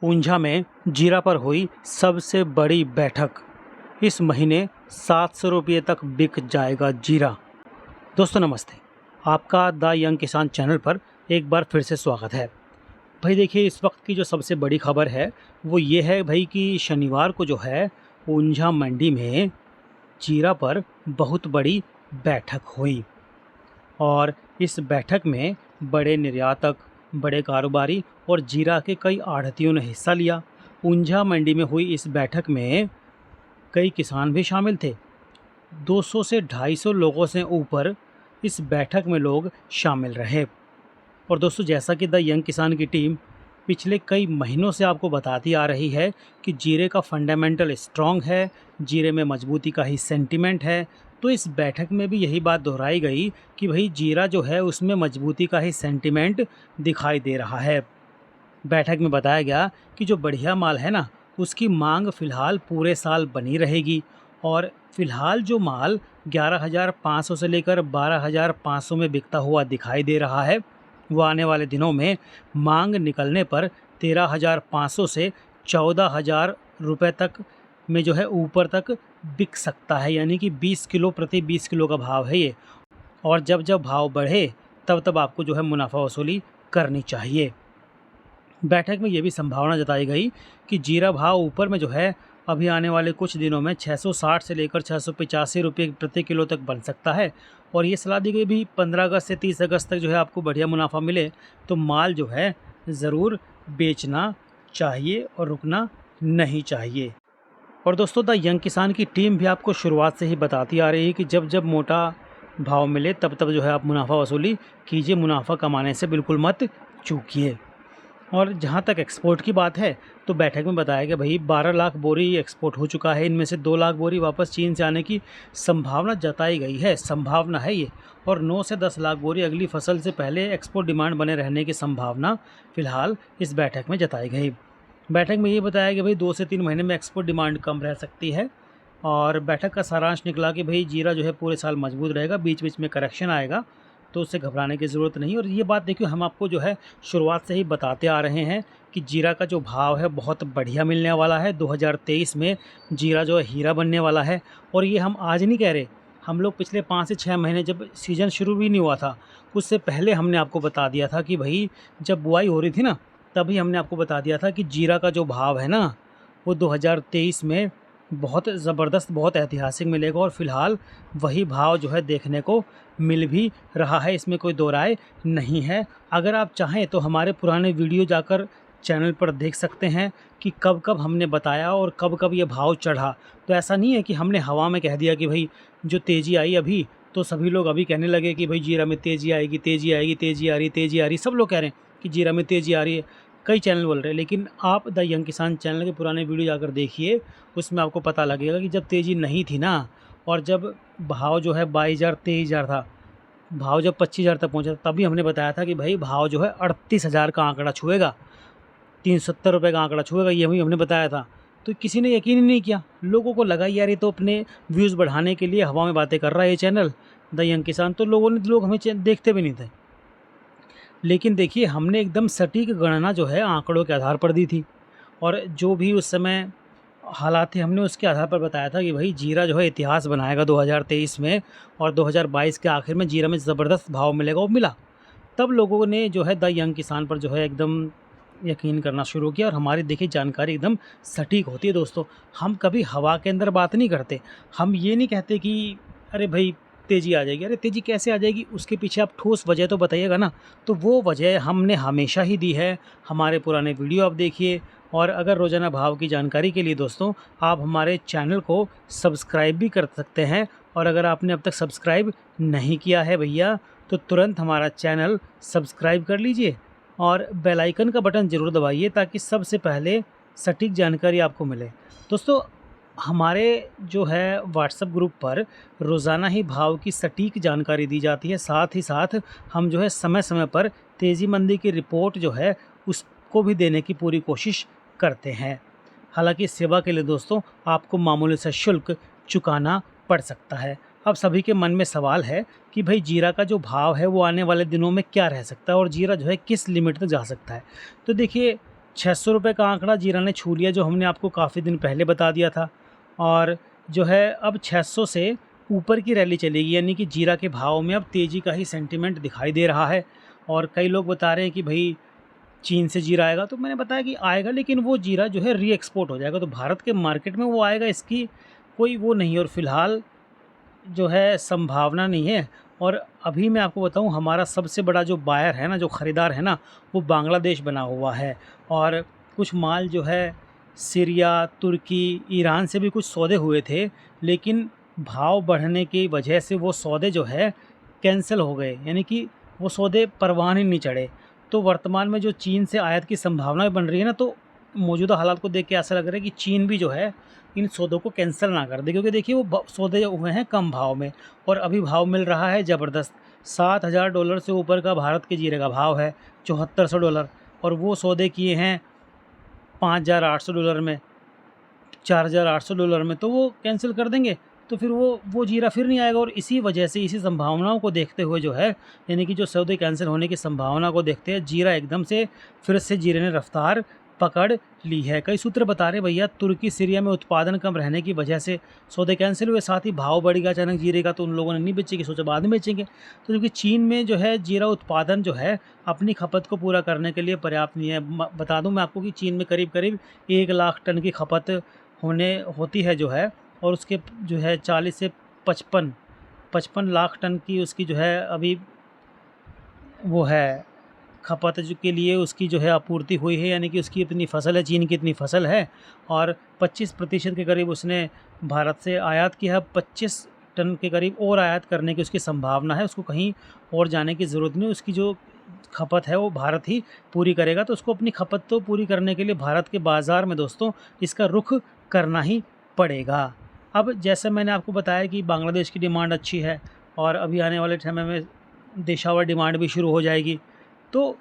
ऊंझा में जीरा पर हुई सबसे बड़ी बैठक। इस महीने 700 रुपये तक बिक जाएगा जीरा। दोस्तों नमस्ते, आपका द यंग किसान चैनल पर एक बार फिर से स्वागत है। भाई देखिए, इस वक्त की जो सबसे बड़ी खबर है वो ये है भाई कि शनिवार को जो है ऊंझा मंडी में जीरा पर बहुत बड़ी बैठक हुई और इस बैठक में बड़े निर्यातक, बड़े कारोबारी और जीरा के कई आढ़तियों ने हिस्सा लिया। ऊंझा मंडी में हुई इस बैठक में कई किसान भी शामिल थे। 200 से 250 लोगों से ऊपर इस बैठक में लोग शामिल रहे। और दोस्तों, जैसा कि द यंग किसान की टीम पिछले कई महीनों से आपको बताती आ रही है कि जीरे का फंडामेंटल स्ट्रॉन्ग है, जीरे में मजबूती का ही सेंटिमेंट है, तो इस बैठक में भी यही बात दोहराई गई कि भाई जीरा जो है उसमें मजबूती का ही सेंटिमेंट दिखाई दे रहा है। बैठक में बताया गया कि जो बढ़िया माल है ना, उसकी मांग फ़िलहाल पूरे साल बनी रहेगी और फ़िलहाल जो माल 11,500 से लेकर 12,500 में बिकता हुआ दिखाई दे रहा है, वो आने वाले दिनों में मांग निकलने पर 13,500 से 14,000 रुपये तक में जो है ऊपर तक बिक सकता है। यानी कि 20 किलो प्रति 20 किलो का भाव है ये। और जब जब भाव बढ़े तब तब आपको जो है मुनाफा वसूली करनी चाहिए। बैठक में ये भी संभावना जताई गई कि जीरा भाव ऊपर में जो है अभी आने वाले कुछ दिनों में 660 से लेकर 685 रुपये प्रति किलो तक बन सकता है। और ये सलाह दी गई भी 15 अगस्त से 30 अगस्त तक जो है आपको बढ़िया मुनाफा मिले तो माल जो है ज़रूर बेचना चाहिए और रुकना नहीं चाहिए। और दोस्तों, द यंग किसान की टीम भी आपको शुरुआत से ही बताती आ रही है कि जब जब मोटा भाव मिले तब तब जो है आप मुनाफा वसूली कीजिए, मुनाफा कमाने से बिल्कुल मत चूकिए। और जहाँ तक एक्सपोर्ट की बात है तो बैठक में बताया कि भाई 12 लाख बोरी एक्सपोर्ट हो चुका है। इनमें से 2 लाख बोरी वापस चीन से आने की संभावना जताई गई है, संभावना है ये। और 9 से 10 लाख बोरी अगली फसल से पहले एक्सपोर्ट डिमांड बने रहने की संभावना फ़िलहाल इस बैठक में जताई गई। बैठक में ये बताया कि भाई 2 से 3 महीने में एक्सपोर्ट डिमांड कम रह सकती है। और बैठक का सारांश निकला कि भाई जीरा जो है पूरे साल मजबूत रहेगा, बीच बीच में करेक्शन आएगा तो उससे घबराने की ज़रूरत नहीं। और ये बात देखिए, हम आपको जो है शुरुआत से ही बताते आ रहे हैं कि जीरा का जो भाव है बहुत बढ़िया मिलने वाला है। 2023 में जीरा जो है हीरा बनने वाला है। और ये हम आज नहीं कह रहे, हम लोग पिछले 5 से 6 महीने जब सीज़न शुरू भी नहीं हुआ था उससे पहले हमने आपको बता दिया था कि भाई जब बुआई हो रही थी ना, तभी हमने आपको बता दिया था कि जीरा का जो भाव है ना वो 2023 में बहुत ज़बरदस्त, बहुत ऐतिहासिक मिलेगा। और फ़िलहाल वही भाव जो है देखने को मिल भी रहा है, इसमें कोई दो राय नहीं है। अगर आप चाहें तो हमारे पुराने वीडियो जाकर चैनल पर देख सकते हैं कि कब कब हमने बताया और कब कब ये भाव चढ़ा। तो ऐसा नहीं है कि हमने हवा में कह दिया कि भाई जो तेज़ी आई अभी तो सभी लोग अभी कहने लगे कि भाई जीरा में तेज़ी आएगी, तेज़ी आएगी, तेज़ी आ रही, तेज़ी आ रही। सब लोग कह रहे हैं कि जीरा में तेज़ी आ रही है, कई चैनल बोल रहे हैं। लेकिन आप द यंग किसान चैनल के पुराने वीडियो जाकर देखिए, उसमें आपको पता लगेगा कि जब तेज़ी नहीं थी ना और जब भाव जो है 22,000 23,000 था, भाव जब 25,000 तक पहुंचा तभी हमने बताया था कि भाई भाव जो है 38,000 का आंकड़ा छुएगा, 370 रुपये का आंकड़ा छुएगा, ये भी हमने बताया था। तो किसी ने यकीन ही नहीं किया। लोगों को लगा यार ये तो अपने व्यूज़ बढ़ाने के लिए हवा में बातें कर रहा है ये चैनल द यंग किसान, तो लोग हमें देखते भी नहीं थे। लेकिन देखिए, हमने एकदम सटीक गणना जो है आंकड़ों के आधार पर दी थी और जो भी उस समय हालात थे हमने उसके आधार पर बताया था कि भाई जीरा जो है इतिहास बनाएगा 2023 में और 2022 के आखिर में जीरा में ज़बरदस्त भाव मिलेगा। और मिला। तब लोगों ने जो है द यंग किसान पर जो है एकदम यकीन करना शुरू किया। और हमारी देखिए जानकारी एकदम सटीक होती है दोस्तों। हम कभी हवा के अंदर बात नहीं करते। हम ये नहीं कहते कि अरे भाई तेज़ी आ जाएगी। अरे तेज़ी कैसे आ जाएगी, उसके पीछे आप ठोस वजह तो बताइएगा ना। तो वो वजह हमने हमेशा ही दी है। हमारे पुराने वीडियो आप देखिए। और अगर रोज़ाना भाव की जानकारी के लिए दोस्तों आप हमारे चैनल को सब्सक्राइब भी कर सकते हैं। और अगर आपने अब तक सब्सक्राइब नहीं किया है भैया तो तुरंत हमारा चैनल सब्सक्राइब कर लीजिए और बेल आइकन का बटन ज़रूर दबाइए ताकि सबसे पहले सटीक जानकारी आपको मिले। दोस्तों, हमारे जो है व्हाट्सएप ग्रुप पर रोज़ाना ही भाव की सटीक जानकारी दी जाती है। साथ ही साथ हम जो है समय समय पर तेज़ी मंदी की रिपोर्ट जो है उसको भी देने की पूरी कोशिश करते हैं। हालांकि सेवा के लिए दोस्तों आपको मामूली सा शुल्क चुकाना पड़ सकता है। अब सभी के मन में सवाल है कि भाई जीरा का जो भाव है वो आने वाले दिनों में क्या रह सकता है और जीरा जो है किस लिमिट तक जा सकता है। तो देखिए, 600 का आंकड़ा जीरा ने छू लिया, जो हमने आपको काफ़ी दिन पहले बता दिया था। और जो है अब 600 से ऊपर की रैली चलेगी, यानी कि जीरा के भाव में अब तेज़ी का ही सेंटिमेंट दिखाई दे रहा है। और कई लोग बता रहे हैं कि भाई चीन से जीरा आएगा, तो मैंने बताया कि आएगा, लेकिन वो जीरा जो है री एक्सपोर्ट हो जाएगा, तो भारत के मार्केट में वो आएगा, इसकी कोई वो नहीं है। और फ़िलहाल जो है संभावना नहीं है। और अभी मैं आपको बताऊं, हमारा सबसे बड़ा जो बायर है ना, जो ख़रीदार है ना, वो बांग्लादेश बना हुआ है। और कुछ माल जो है सीरिया, तुर्की, ईरान से भी कुछ सौदे हुए थे, लेकिन भाव बढ़ने की वजह से वो सौदे जो है कैंसिल हो गए, यानी कि वो सौदे परवान ही नहीं चढ़े। तो वर्तमान में जो चीन से आयात की संभावना बन रही है ना, तो मौजूदा हालात को देख के ऐसा लग रहा है कि चीन भी जो है इन सौदों को कैंसिल ना कर दे, क्योंकि देखिए वो सौदे हुए हैं कम भाव में और अभी भाव मिल रहा है ज़बरदस्त। $7,000 से ऊपर का भारत के जीरे का भाव है, $7400, और वो सौदे किए हैं $5,800 में, $4,800 में, तो वो कैंसिल कर देंगे। तो फिर वो जीरा फिर नहीं आएगा। और इसी वजह से, इसी संभावनाओं को देखते हुए जो है, यानी कि जो सौदे कैंसिल होने की संभावना को देखते हैं, जीरा एकदम से फिर से जीरे ने रफ्तार पकड़ ली है। कई सूत्र बता रहे भैया तुर्की सीरिया में उत्पादन कम रहने की वजह से सौदे कैंसिल हुए, साथ ही भाव बढ़ गया अचानक जीरे का, तो उन लोगों ने नहीं बेचेंगे, सोचा बाद में बेचेंगे। तो क्योंकि चीन में जो है जीरा उत्पादन जो है अपनी खपत को पूरा करने के लिए पर्याप्त नहीं है। बता दूं मैं आपको कि चीन में करीब करीब 1 लाख टन की खपत होती है जो है, और उसके जो है 40 से 55 लाख टन की उसकी जो है अभी वो है खपत जो के लिए उसकी जो है आपूर्ति हुई है, यानी कि उसकी इतनी फसल है, चीन की इतनी फसल है। और 25% के करीब उसने भारत से आयात किया है। 25 टन के करीब और आयात करने की उसकी संभावना है, उसको कहीं और जाने की ज़रूरत नहीं। उसकी जो खपत है वो भारत ही पूरी करेगा, तो उसको अपनी खपत तो पूरी करने के लिए भारत के बाज़ार में दोस्तों इसका रुख करना ही पड़ेगा। अब जैसे मैंने आपको बताया कि बांग्लादेश की डिमांड अच्छी है, और अभी आने वाले समय में देशावर डिमांड भी शुरू हो जाएगी, तो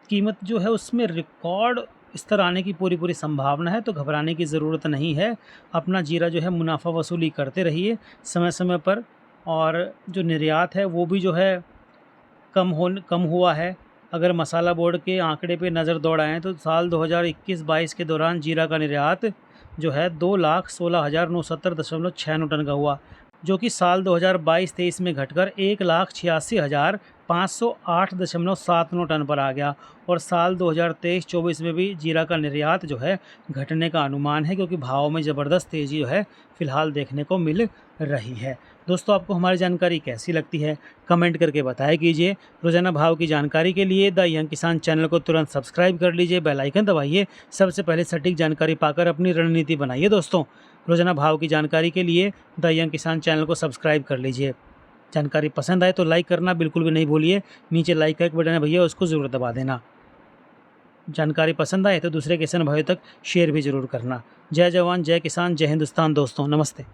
कीमत जो है उसमें रिकॉर्ड स्तर आने की पूरी संभावना है। तो घबराने की ज़रूरत नहीं है। अपना जीरा जो है मुनाफा वसूली करते रहिए समय समय पर। और जो निर्यात है वो भी जो है कम हुआ है। अगर मसाला बोर्ड के आंकड़े पे नज़र दौड़ाएं तो साल 2021-22 के दौरान जीरा का निर्यात जो है 2,16,970.96 टन का हुआ, जो कि साल 2022-23 में घटकर 1,86,508.79 टन पर आ गया। और साल 2023-24 में भी जीरा का निर्यात जो है घटने का अनुमान है, क्योंकि भाव में ज़बरदस्त तेज़ी जो है फ़िलहाल देखने को मिल रही है। दोस्तों, आपको हमारी जानकारी कैसी लगती है कमेंट करके बताया कीजिए। रोज़ाना भाव की जानकारी के लिए द यंग किसान चैनल को तुरंत सब्सक्राइब कर लीजिए, बेल आइकन दबाइए, सबसे पहले सटीक जानकारी पाकर अपनी रणनीति बनाइए। दोस्तों, रोज़ाना भाव की जानकारी के लिए द यंग किसान चैनल को सब्सक्राइब कर लीजिए। जानकारी पसंद आए तो लाइक करना बिल्कुल भी नहीं भूलिए। नीचे लाइक का एक बटन है भैया, उसको ज़रूर दबा देना। जानकारी पसंद आए तो दूसरे किसान भाइयों तक शेयर भी ज़रूर करना। जय जवान, जय किसान, जय हिंदुस्तान दोस्तों, नमस्ते।